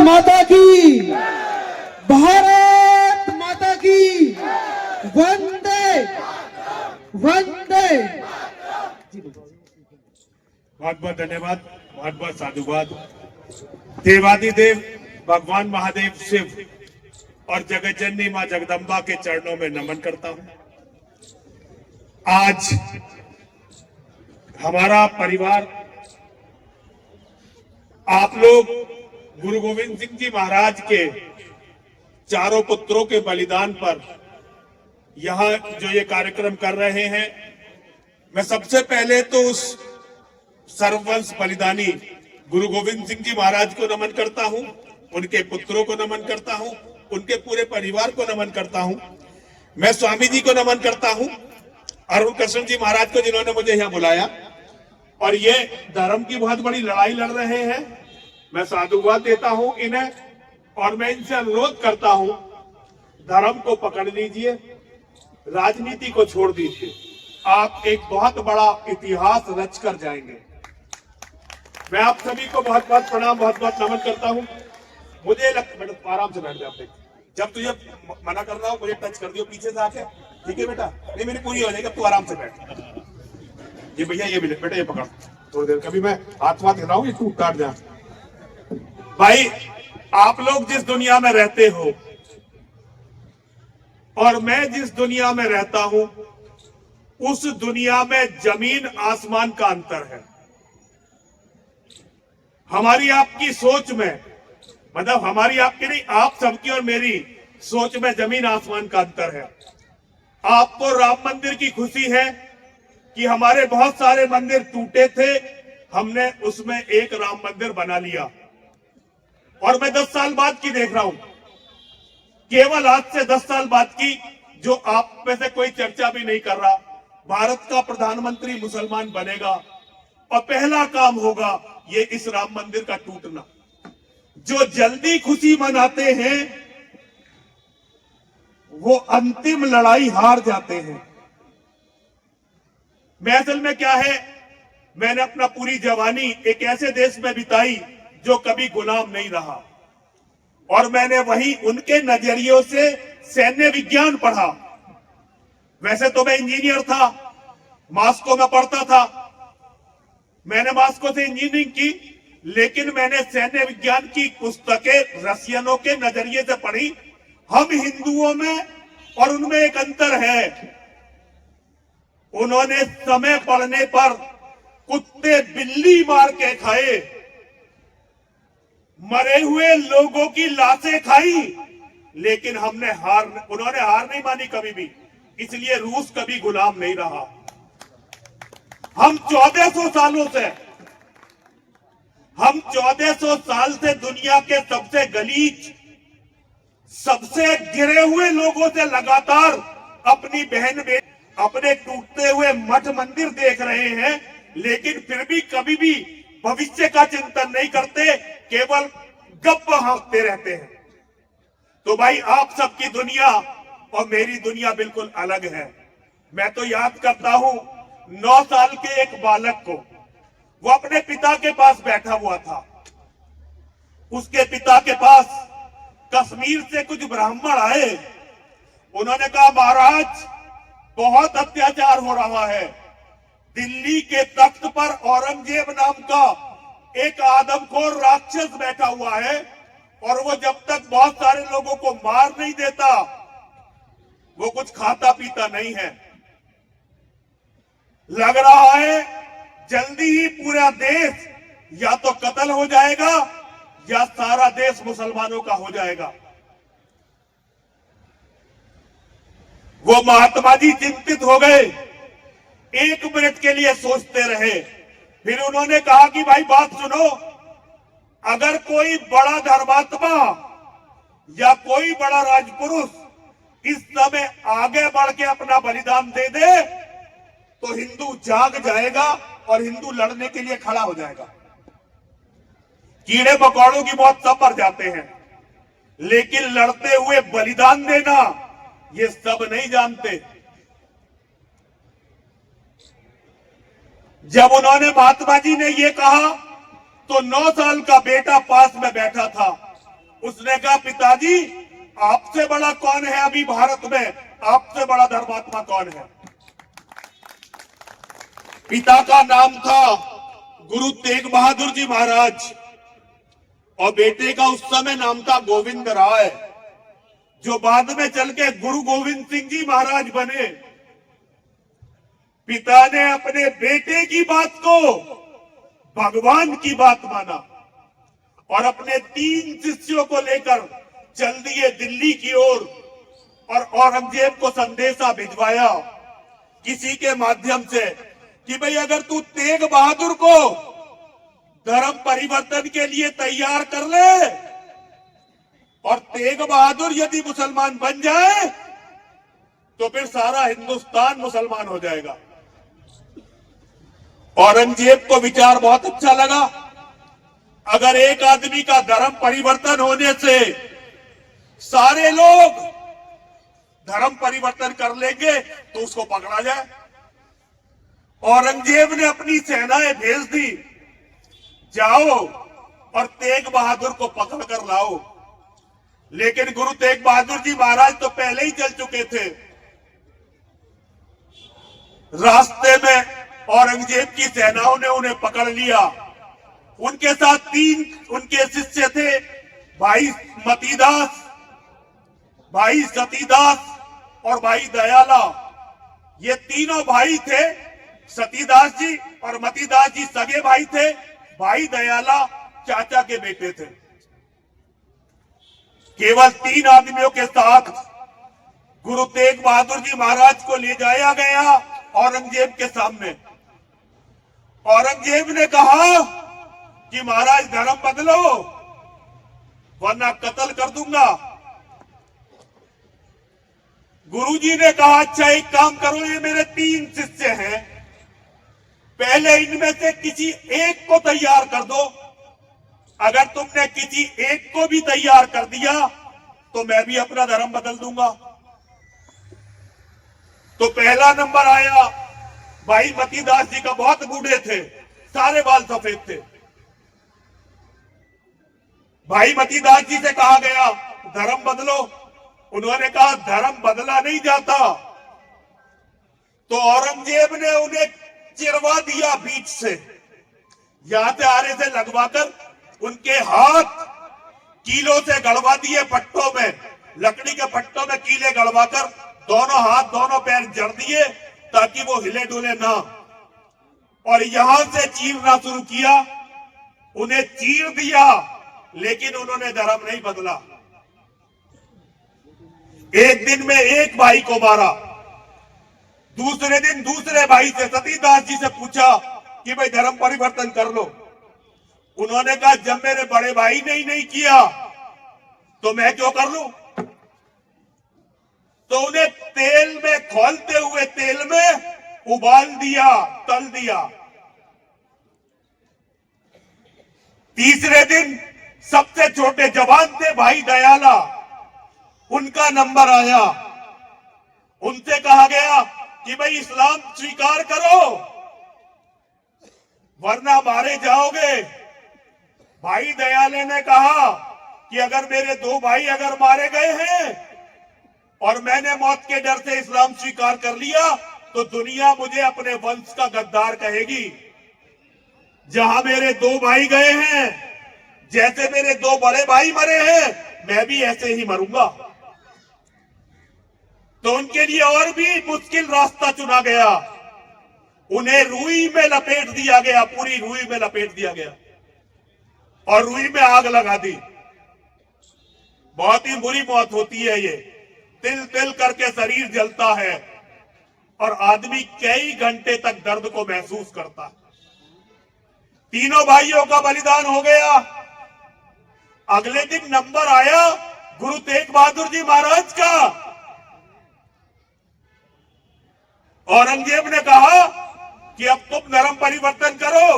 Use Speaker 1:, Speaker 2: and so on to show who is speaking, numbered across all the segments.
Speaker 1: माता की, भारत माता की, वंदे वंदे।
Speaker 2: बहुत बहुत धन्यवाद, बहुत बहुत साधुवाद। देवादिदेव भगवान महादेव शिव और जगत जननी मां जगदम्बा के चरणों में नमन करता हूं। आज हमारा परिवार, आप लोग गुरु गोविंद सिंह जी महाराज के चारों पुत्रों के बलिदान पर यहां जो ये कार्यक्रम कर रहे हैं, मैं सबसे पहले तो उस सर्ववंश बलिदानी गुरु गोविंद सिंह जी महाराज को नमन करता हूं, उनके पुत्रों को नमन करता हूं, उनके पूरे परिवार को नमन करता हूं। मैं स्वामी जी को नमन करता हूं, अरुण कृष्ण जी महाराज को, जिन्होंने मुझे यहां बुलाया और ये धर्म की बहुत बड़ी लड़ाई लड़ रहे हैं। मैं साधुवाद देता हूं इन्हें और मैं इनसे अनुरोध करता हूं, धर्म को पकड़ लीजिए, राजनीति को छोड़ दीजिए, आप एक बहुत बड़ा इतिहास रच कर जाएंगे। मैं आप सभी को बहुत बहुत प्रणाम, बहुत बहुत नमन करता हूं। मुझे लगता, बेटा आराम से बैठ जाओ, जब तुझे मना कर रहा हूं मुझे टच कर दियो पीछे से आके, ठीक है बेटा? नहीं, मेरी पूरी हो जाएगी, तू आराम से बैठ। ये भैया, ये मिले बेटा, ये पकड़ थोड़ी देर, कभी मैं हाथ वाथ हिलाऊं ये टूट काट जा। भाई, आप लोग जिस दुनिया में रहते हो और मैं जिस दुनिया में रहता हूं, उस दुनिया में जमीन आसमान का अंतर है। हमारी आपकी सोच में, मतलब हमारी आपकी नहीं, आप सबकी और मेरी सोच में जमीन आसमान का अंतर है। आपको राम मंदिर की खुशी है कि हमारे बहुत सारे मंदिर टूटे थे, हमने उसमें एक राम मंदिर बना लिया। और मैं 10 साल बाद की देख रहा हूं, केवल आज से 10 साल बाद की, जो आप में से कोई चर्चा भी नहीं कर रहा। भारत का प्रधानमंत्री मुसलमान बनेगा और पहला काम होगा ये इस राम मंदिर का टूटना। जो जल्दी खुशी मनाते हैं वो अंतिम लड़ाई हार जाते हैं। मैं असल में क्या है, मैंने अपना पूरी जवानी एक ऐसे देश में बिताई जो कभी गुलाम नहीं रहा, और मैंने वही उनके नजरियों से सैन्य विज्ञान पढ़ा। वैसे तो मैं इंजीनियर था, मॉस्को में पढ़ता था, मैंने मॉस्को से इंजीनियरिंग की, लेकिन मैंने सैन्य विज्ञान की पुस्तकें रसियनों के नजरिए से पढ़ी। हम हिंदुओं में और उनमें एक अंतर है, उन्होंने समय पड़ने पर कुत्ते बिल्ली मार के खाए, मरे हुए लोगों की लाशें खाई, लेकिन उन्होंने हार नहीं मानी कभी भी। इसलिए रूस कभी गुलाम नहीं रहा। हम 1400 साल से दुनिया के सबसे गलीच, सबसे गिरे हुए लोगों से लगातार अपनी बहन बेटी, अपने टूटते हुए मठ मंदिर देख रहे हैं, लेकिन फिर भी कभी भी भविष्य का चिंतन नहीं करते, केवल गप्पा हाँकते रहते हैं। तो भाई, आप सबकी दुनिया और मेरी दुनिया बिल्कुल अलग है। मैं तो याद करता हूं 9 साल के एक बालक को, वो अपने पिता के पास बैठा हुआ था। उसके पिता के पास कश्मीर से कुछ ब्राह्मण आए, उन्होंने कहा महाराज बहुत अत्याचार हो रहा है, दिल्ली के तख्त पर औरंगजेब नाम का एक आदमखोर राक्षस बैठा हुआ है, और वो जब तक बहुत सारे लोगों को मार नहीं देता वो कुछ खाता पीता नहीं है। लग रहा है जल्दी ही पूरा देश या तो कत्ल हो जाएगा या सारा देश मुसलमानों का हो जाएगा। वो महात्मा जी चिंतित हो गए, 1 मिनट के लिए सोचते रहे, फिर उन्होंने कहा कि भाई बात सुनो, अगर कोई बड़ा धर्मात्मा या कोई बड़ा राजपुरुष इस समय आगे बढ़ के अपना बलिदान दे दे तो हिंदू जाग जाएगा और हिंदू लड़ने के लिए खड़ा हो जाएगा। कीड़े मकोड़ों की मौत सब मर जाते हैं, लेकिन लड़ते हुए बलिदान देना ये सब नहीं जानते। जब महात्मा जी ने ये कहा तो 9 साल का बेटा पास में बैठा था, उसने कहा, पिताजी आपसे बड़ा कौन है अभी भारत में, आपसे बड़ा धर्मात्मा कौन है? पिता का नाम था गुरु तेग बहादुर जी महाराज और बेटे का उस समय नाम था गोविंद राय, जो बाद में चल के गुरु गोविंद सिंह जी महाराज बने। पिता ने अपने बेटे की बात को भगवान की बात माना और अपने 3 शिष्यों को लेकर चल दिए दिल्ली की ओर और औरंगजेब को संदेशा भिजवाया किसी के माध्यम से कि भाई अगर तू तेग बहादुर को धर्म परिवर्तन के लिए तैयार कर ले और तेग बहादुर यदि मुसलमान बन जाए तो फिर सारा हिंदुस्तान मुसलमान हो जाएगा। औरंगजेब को विचार बहुत अच्छा लगा। अगर एक आदमी का धर्म परिवर्तन होने से सारे लोग धर्म परिवर्तन कर लेंगे तो उसको पकड़ा जाए। औरंगजेब ने अपनी सेनाएं भेज दी, जाओ और तेग बहादुर को पकड़ कर लाओ। लेकिन गुरु तेग बहादुर जी महाराज तो पहले ही चल चुके थे। रास्ते में औरंगजेब की सेनाओं ने उन्हें पकड़ लिया। उनके साथ 3 उनके शिष्य थे, भाई मतीदास, भाई सतीदास और भाई दयाला। ये तीनों भाई थे। सतीदास जी और मतीदास जी सगे भाई थे, भाई दयाला चाचा के बेटे थे। केवल 3 आदमियों के साथ गुरु तेग बहादुर जी महाराज को ले जाया गया औरंगजेब के सामने। औरंगजेब ने कहा कि महाराज धर्म बदलो वरना कत्ल कर दूंगा। गुरुजी ने कहा, अच्छा एक काम करो, ये मेरे 3 शिष्य हैं, पहले इनमें से किसी एक को तैयार कर दो। अगर तुमने किसी एक को भी तैयार कर दिया तो मैं भी अपना धर्म बदल दूंगा। तो पहला नंबर आया भाई मतीदास जी का। बहुत बूढ़े थे, सारे बाल सफेद थे। भाई मतीदास जी से कहा गया धर्म बदलो। उन्होंने कहा धर्म बदला नहीं जाता। तो औरंगजेब ने उन्हें चिरवा दिया बीच से, यहां से आरे से लगवाकर उनके हाथ कीलों से गड़वा दिए, पट्टों में, लकड़ी के पट्टों में कीले गड़वाकर दोनों हाथ दोनों पैर जड़ दिए ताकि वो हिले डुले ना। और यहां से चीरना शुरू किया, उन्हें चीर दिया, लेकिन उन्होंने धर्म नहीं बदला। एक दिन में एक भाई को मारा, दूसरे दिन दूसरे भाई से, सतीदास जी से पूछा कि भाई धर्म परिवर्तन कर लो। उन्होंने कहा जब मेरे बड़े भाई ने ही नहीं किया तो मैं क्यों कर लूं। तो उन्हें तेल में, खौलते हुए तेल में उबाल दिया, तल दिया। तीसरे दिन सबसे छोटे जवान थे भाई दयाला, उनका नंबर आया। उनसे कहा गया कि भाई इस्लाम स्वीकार करो वरना मारे जाओगे। भाई दयाले ने कहा कि अगर मेरे 2 भाई अगर मारे गए हैं और मैंने मौत के डर से इस्लाम स्वीकार कर लिया तो दुनिया मुझे अपने वंश का गद्दार कहेगी। जहां मेरे 2 भाई गए हैं, जैसे मेरे 2 बड़े भाई मरे हैं, मैं भी ऐसे ही मरूंगा। तो उनके लिए और भी मुश्किल रास्ता चुना गया। उन्हें रुई में लपेट दिया गया, पूरी रुई में लपेट दिया गया और रुई में आग लगा दी। बहुत ही बुरी मौत होती है ये, तिल तिल करके शरीर जलता है और आदमी कई घंटे तक दर्द को महसूस करता है। तीनों भाइयों का बलिदान हो गया। अगले दिन नंबर आया गुरु तेग बहादुर जी महाराज का। औरंगजेब ने कहा कि अब तुम धर्म परिवर्तन करो।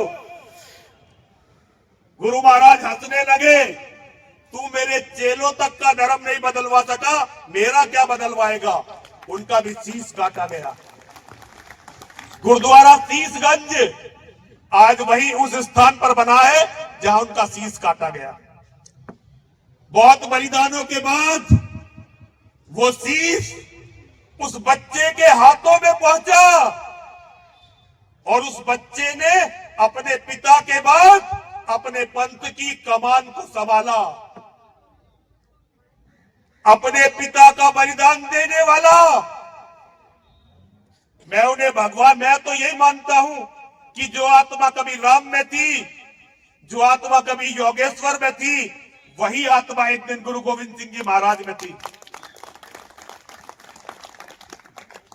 Speaker 2: गुरु महाराज हंसने लगे, तू मेरे चेलों तक का धर्म नहीं बदलवा सका, मेरा क्या बदलवाएगा। उनका भी शीश काटा गया। गुरुद्वारा शीशगंज आज वही उस स्थान पर बना है जहां उनका शीश काटा गया। बहुत बलिदानों के बाद वो शीश उस बच्चे के हाथों में पहुंचा और उस बच्चे ने अपने पिता के बाद अपने पंथ की कमान को संभाला। अपने पिता का बलिदान देने वाला, मैं उन्हें भगवान, मैं तो यही मानता हूं कि जो आत्मा कभी राम में थी, जो आत्मा कभी योगेश्वर में थी, वही आत्मा एक दिन गुरु गोविंद सिंह जी महाराज में थी।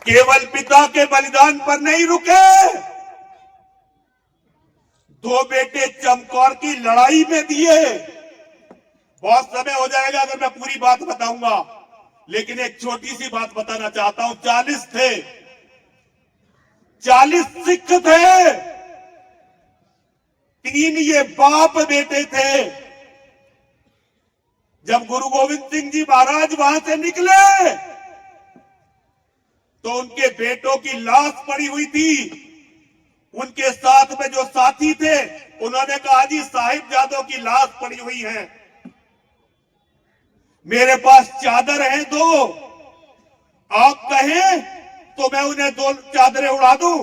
Speaker 2: केवल पिता के बलिदान पर नहीं रुके, दो बेटे चमकौर की लड़ाई में दिए। बहुत समय हो जाएगा अगर मैं पूरी बात बताऊंगा, लेकिन एक छोटी सी बात बताना चाहता हूं। 40 थे, 40 सिख थे, 3 ये बाप बेटे थे। जब गुरु गोविंद सिंह जी महाराज वहां से निकले तो उनके बेटों की लाश पड़ी हुई थी। उनके साथ में जो साथी थे उन्होंने कहा, जी साहिबजादों की लाश पड़ी हुई है, मेरे पास चादर है दो, आप कहें तो मैं उन्हें 2 चादरें उड़ा दूं।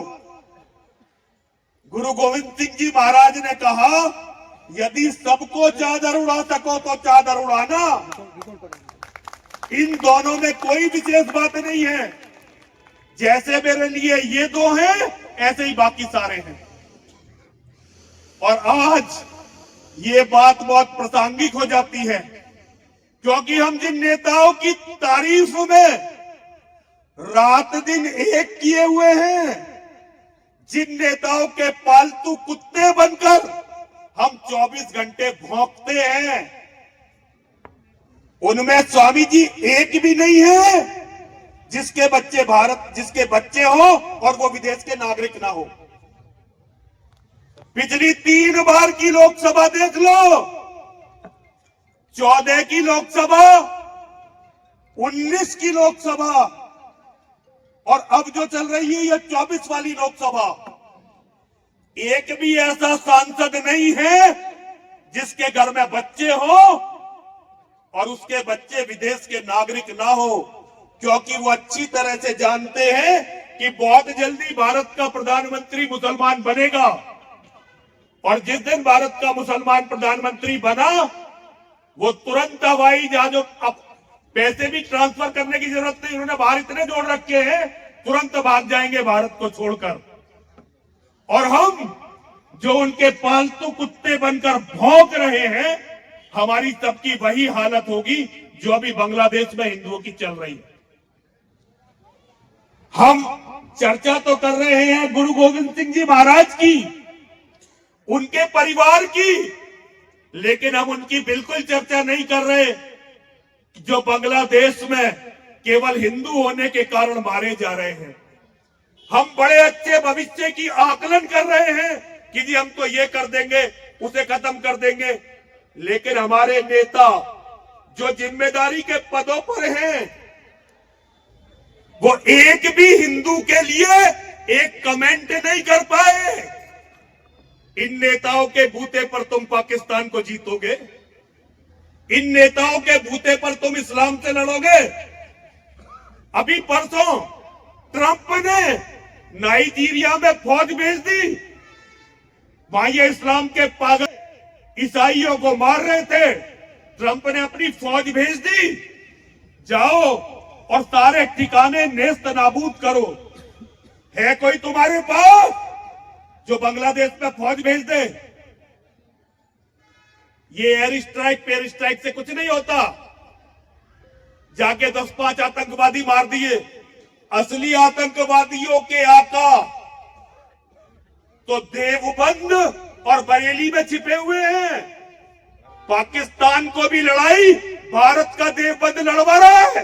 Speaker 2: गुरु गोविंद सिंह जी महाराज ने कहा, यदि सबको चादर उड़ा सको तो चादर उड़ाना, इन दोनों में कोई विशेष बात नहीं है। जैसे मेरे लिए ये 2 हैं, ऐसे ही बाकी सारे हैं। और आज ये बात बहुत प्रासंगिक हो जाती है, क्योंकि हम जिन नेताओं की तारीफ में रात दिन एक किए हुए हैं, जिन नेताओं के पालतू कुत्ते बनकर हम 24 घंटे भौंकते हैं, उनमें स्वामी जी एक भी नहीं है जिसके बच्चे हो और वो विदेश के नागरिक ना हो। पिछली 3 बार की लोकसभा देख लो, 14 की लोकसभा, 19 की लोकसभा और अब जो चल रही है ये 24 वाली लोकसभा, एक भी ऐसा सांसद नहीं है जिसके घर में बच्चे हो और उसके बच्चे विदेश के नागरिक ना हो, क्योंकि वो अच्छी तरह से जानते हैं कि बहुत जल्दी भारत का प्रधानमंत्री मुसलमान बनेगा और जिस दिन भारत का मुसलमान प्रधानमंत्री बना, वो तुरंत हवाई जहाजों, अब पैसे भी ट्रांसफर करने की जरूरत नहीं, उन्होंने बाहर इतने जोड़ रखे हैं, तुरंत भाग जाएंगे भारत को छोड़कर। और हम जो उनके पालतू कुत्ते बनकर भौंक रहे हैं, हमारी सबकी वही हालत होगी जो अभी बांग्लादेश में हिंदुओं की चल रही है। हम चर्चा तो कर रहे हैं गुरु गोविंद सिंह जी महाराज की, उनके परिवार की, लेकिन हम उनकी बिल्कुल चर्चा नहीं कर रहे जो बांग्लादेश में केवल हिंदू होने के कारण मारे जा रहे हैं। हम बड़े अच्छे भविष्य की आकलन कर रहे हैं कि जी हम तो ये कर देंगे, उसे खत्म कर देंगे, लेकिन हमारे नेता जो जिम्मेदारी के पदों पर हैं, वो एक भी हिंदू के लिए एक कमेंट नहीं कर पाए। इन नेताओं के बूते पर तुम पाकिस्तान को जीतोगे, इन नेताओं के बूते पर तुम इस्लाम से लड़ोगे। अभी परसों ट्रंप ने नाइजीरिया में फौज भेज दी, वहां ये इस्लाम के पागल ईसाइयों को मार रहे थे, ट्रंप ने अपनी फौज भेज दी, जाओ और सारे ठिकाने नेस्त नाबूद करो। है कोई तुम्हारे पास जो बांग्लादेश में फौज भेज दे? ये एयर स्ट्राइक पेयर स्ट्राइक से कुछ नहीं होता। जाके 10-5 आतंकवादी मार दिए, असली आतंकवादियों के आका तो देवबंद और बरेली में छिपे हुए हैं। पाकिस्तान को भी लड़ाई भारत का देवबंद लड़वा रहा है,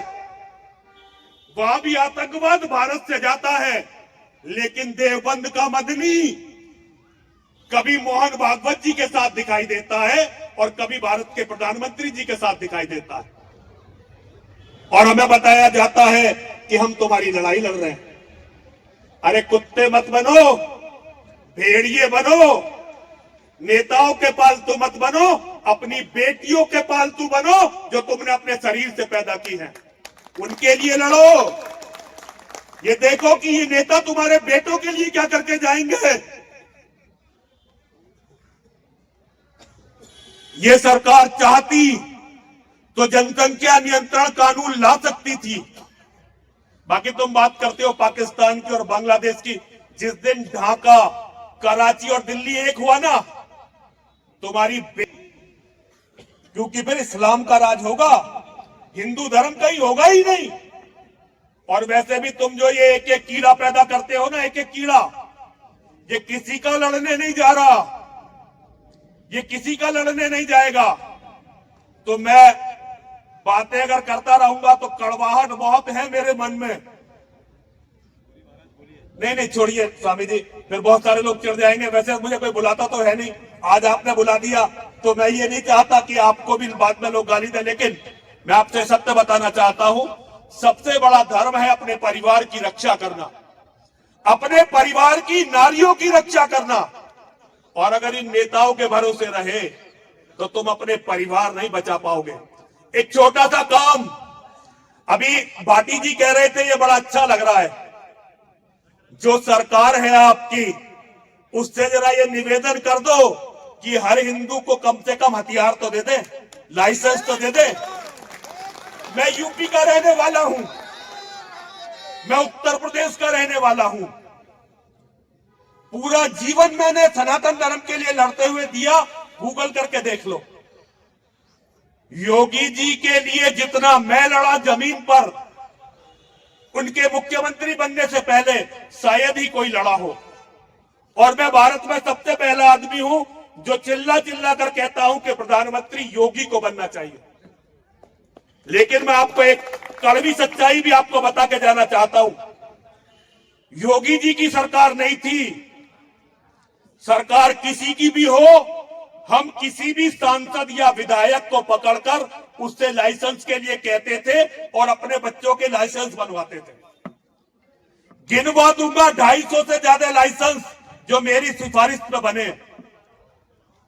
Speaker 2: वहां भी आतंकवाद भारत से जाता है, लेकिन देवबंद का मदनी कभी मोहन भागवत जी के साथ दिखाई देता है और कभी भारत के प्रधानमंत्री जी के साथ दिखाई देता है, और हमें बताया जाता है कि हम तुम्हारी लड़ाई लड़ रहे हैं। अरे कुत्ते मत बनो, भेड़िए बनो, नेताओं के पालतू मत बनो, अपनी बेटियों के पालतू बनो जो तुमने अपने शरीर से पैदा की हैं, उनके लिए लड़ो। ये देखो कि ये नेता तुम्हारे बेटों के लिए क्या करके जाएंगे। ये सरकार चाहती तो जनसंख्या नियंत्रण कानून ला सकती थी। बाकी तुम बात करते हो पाकिस्तान की और बांग्लादेश की। जिस दिन ढाका, कराची और दिल्ली एक हुआ ना, तुम्हारी क्योंकि फिर इस्लाम का राज होगा, हिंदू धर्म का ही होगा ही नहीं। और वैसे भी तुम जो ये एक एक कीड़ा पैदा करते हो ना, एक एक कीड़ा, ये किसी का लड़ने नहीं जा रहा, ये किसी का लड़ने नहीं जाएगा। तो मैं बातें अगर करता रहूंगा तो कड़वाहट बहुत है मेरे मन में। नहीं छोड़िए स्वामी जी, फिर बहुत सारे लोग चिढ़ जाएंगे। वैसे मुझे कोई बुलाता तो है नहीं, आज आपने बुला दिया तो मैं ये नहीं चाहता कि आपको भी बाद में लोग गाली दें, लेकिन मैं आपसे सत्य बताना चाहता हूं। सबसे बड़ा धर्म है अपने परिवार की रक्षा करना, अपने परिवार की नारियों की रक्षा करना। और अगर इन नेताओं के भरोसे रहे तो तुम अपने परिवार नहीं बचा पाओगे। एक छोटा सा काम, अभी भाटी जी कह रहे थे, ये बड़ा अच्छा लग रहा है। जो सरकार है आपकी, उससे जरा ये निवेदन कर दो कि हर हिंदू को कम से कम हथियार तो दे दे, लाइसेंस तो दे दे। मैं यूपी का रहने वाला हूं, मैं उत्तर प्रदेश का रहने वाला हूं। पूरा जीवन मैंने सनातन धर्म के लिए लड़ते हुए दिया, गूगल करके देख लो। योगी जी के लिए जितना मैं लड़ा जमीन पर, उनके मुख्यमंत्री बनने से पहले शायद ही कोई लड़ा हो। और मैं भारत में सबसे पहला आदमी हूं जो चिल्ला चिल्ला कर कहता हूं कि प्रधानमंत्री योगी को बनना चाहिए। लेकिन मैं आपको एक कड़वी सच्चाई भी आपको बता के जाना चाहता हूं। योगी जी की सरकार नहीं थी, सरकार किसी की भी हो, हम किसी भी सांसद या विधायक को पकड़कर उससे लाइसेंस के लिए कहते थे और अपने बच्चों के लाइसेंस बनवाते थे। गिनवा दूंगा 250 से ज्यादा लाइसेंस जो मेरी सिफारिश में बने।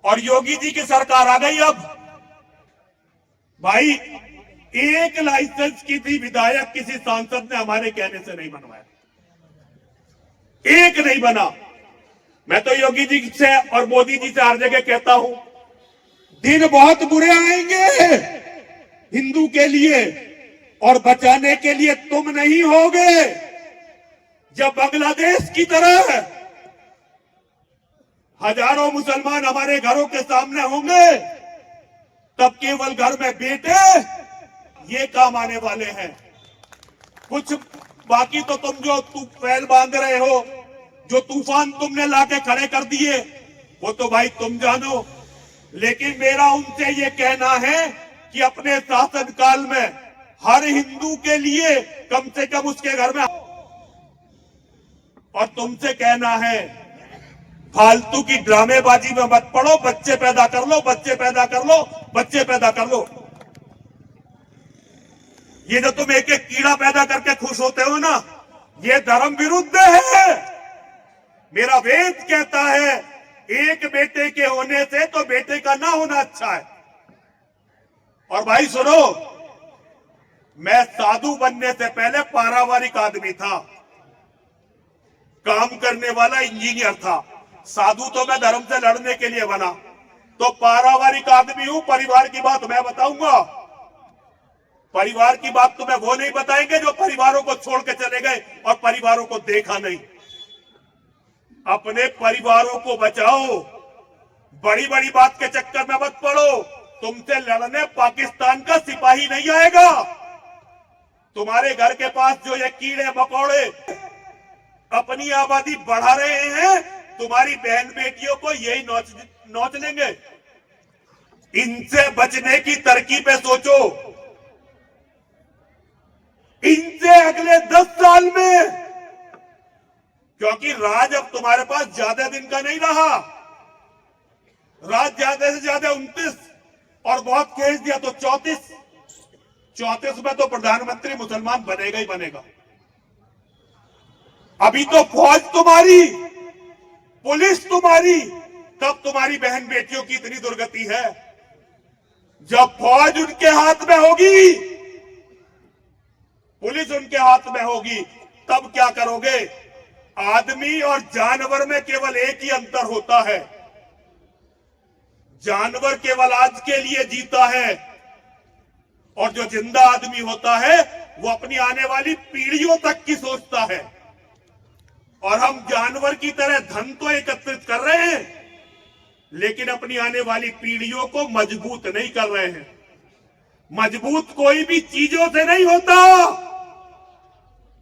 Speaker 2: और योगी जी की सरकार आ गई। अब भाई, एक लाइसेंस किसी विधायक, किसी सांसद ने हमारे कहने से नहीं बनवाया, एक नहीं बना। मैं तो योगी जी से और मोदी जी से हर जगह कहता हूं, दिन बहुत बुरे आएंगे हिंदू के लिए, और बचाने के लिए तुम नहीं होगे। जब बांग्लादेश की तरह हजारों मुसलमान हमारे घरों के सामने होंगे, तब केवल घर में बेटे ये काम आने वाले हैं। कुछ बाकी तो तुम जो पैल बांध रहे हो, जो तूफान तुमने लाके खड़े कर दिए, वो तो भाई तुम जानो। लेकिन मेरा उनसे ये कहना है कि अपने शासन काल में हर हिंदू के लिए कम से कम उसके घर में, और तुमसे कहना है फालतू की ड्रामेबाजी में मत पड़ो। बच्चे पैदा कर लो, बच्चे पैदा कर लो, बच्चे पैदा कर लो। ये जो तुम एक एक कीड़ा पैदा करके खुश होते हो ना, ये धर्म विरुद्ध है। मेरा वेद कहता है, एक बेटे के होने से तो बेटे का ना होना अच्छा है। और भाई सुनो, मैं साधु बनने से पहले पारिवारिक आदमी था, काम करने वाला इंजीनियर था। साधु तो मैं धर्म से लड़ने के लिए बना, तो पारिवारिक आदमी हूं। परिवार की बात मैं बताऊंगा। परिवार की बात तो मैं वो नहीं बताएंगे जो परिवारों को छोड़ के चले गए और परिवारों को देखा नहीं। अपने परिवारों को बचाओ, बड़ी बड़ी बात के चक्कर में मत पड़ो। तुमसे लड़ने पाकिस्तान का सिपाही नहीं आएगा। तुम्हारे घर के पास जो ये कीड़े मकोड़े अपनी आबादी बढ़ा रहे हैं, तुम्हारी बहन बेटियों को यही नोच लेंगे। इनसे बचने की तरकीबें सोचो। इनसे अगले 10 साल में, क्योंकि राज अब तुम्हारे पास ज्यादा दिन का नहीं रहा। राज ज्यादा से ज्यादा 29 और बहुत खींच दिया तो 34 में तो प्रधानमंत्री मुसलमान बनेगा ही बनेगा। अभी तो फौज तुम्हारी, पुलिस तुम्हारी, तब तुम्हारी बहन बेटियों की इतनी दुर्गति है। जब फौज उनके हाथ में होगी, पुलिस उनके हाथ में होगी, तब क्या करोगे? आदमी और जानवर में केवल एक ही अंतर होता है, जानवर केवल आज के लिए जीता है और जो जिंदा आदमी होता है वो अपनी आने वाली पीढ़ियों तक की सोचता है। और हम जानवर की तरह धन तो एकत्रित कर रहे हैं, लेकिन अपनी आने वाली पीढ़ियों को मजबूत नहीं कर रहे हैं। मजबूत कोई भी चीजों से नहीं होता,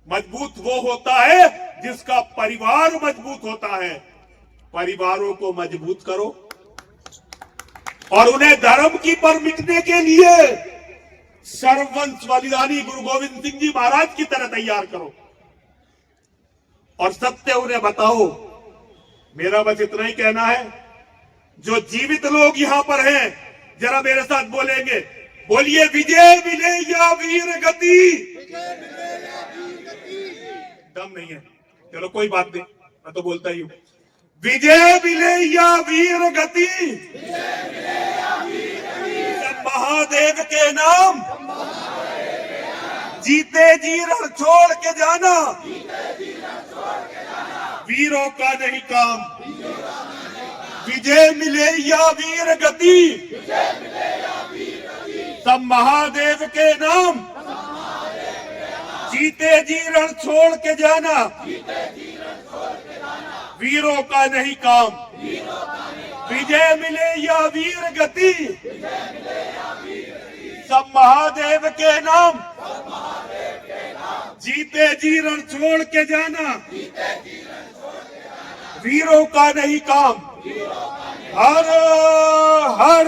Speaker 2: मजबूत वो होता है जिसका परिवार मजबूत होता है। परिवारों को मजबूत करो और उन्हें धर्म की पर मिटने के लिए सर्ववंश बलिदानी गुरु गोविंद सिंह जी महाराज की तरह तैयार करो और सत्य उन्हें बताओ। मेरा बस इतना ही कहना है, जो जीवित लोग यहां पर हैं जरा मेरे साथ बोलेंगे, बोलिए विजय मिले या वीर गति। दम नहीं है, चलो कोई बात नहीं, मैं तो बोलता ही हूं। विजय मिले या वीर गति, सब महादेव के नाम, जीते जी रण छोड़ के जाना, वीरों का नहीं काम। विजय मिले या वीर गति, सब महादेव के नाम, जीते जी रण छोड़ के जाना, वीरों का नहीं काम। विजय मिले या वीर गति, सब महादेव के नाम, जीते जी रण छोड़ के जाना, वीरों का नहीं काम। हर हर